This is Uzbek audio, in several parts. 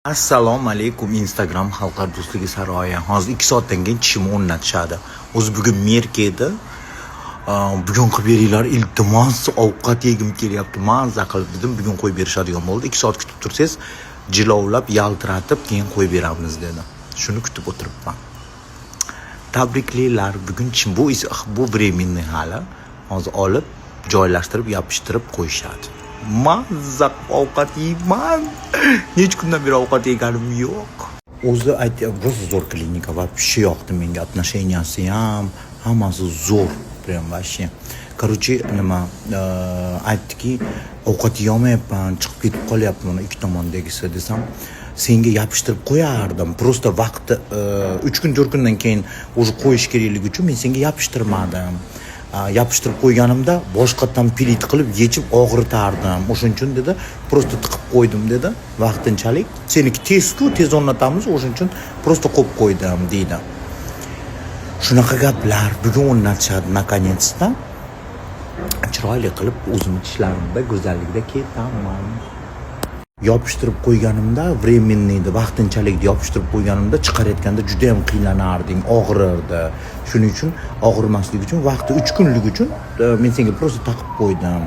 Assalomu alaykum Instagram xalqlar do'stligi saroyi. Hozir 2 soatdan keyin tishimni o'rnatishadi. O'zi bugun merk edi. Bugun qilib beringlar, iltimos, ovqat yegim kelyapti. Mazza qilib dedim, bugun qo'yib berishadigan bo'ldi. 2 soat kutib tursangiz, jilovlab, yaltiratib keyin qo'yib beramiz dedi. Shuni kutib o'tiribman. Tabriklar. Bugun bu временный hali. Hozir olib, joylashtirib, yopishtirib qo'yishadi. Mazza ovqat yeyman. Hech kundan beri ovqat yeganim yo'q. O'zi aytib, zo'r klinika va pishi yoqdi menga, отношенияsi ham, hammasi zo'r, prям вообще. Короче, nima aytdiki, ovqat yemayapman, chiqib ketib qolyapman, ikki tomondagisi desam, senga yopishtirib qo'yardim. Просто vaqti 3 kun 4 kundan keyin o'zi qo'yish kerakligi uchun men senga yopishtirmadim. Yopishtirib qo'yganimda boshqatdan pilit qilib yechib og'ritardim. O'shuning uchun dedi, просто tiqib qo'ydim dedi, vaqtinchalik. Seniki tez-ku, tez o'rnatamiz, o'shuning uchun просто qo'yib qo'ydim deydi. Shunaqa gaplar bugun o'rnatishadi наконец-то. Chiroyli qilib o'zimni tishlarimda go'zallikda ketaman. Yopishtirib qo'yganimda временный edi, vaqtinchalik yopishtirib qo'yganimda chiqarayotganda juda ham qiynanardim, og'rirdi. Shuning uchun og'irmasligi uchun vaqti 3 kunlik uchun men senga просто taqib qo'ydim.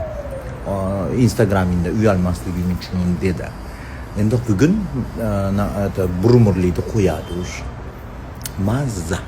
Instagramingda uyalmasliging uchun dedi. Endi bugun burumurlikni qo'yadi o'sha. Mazza.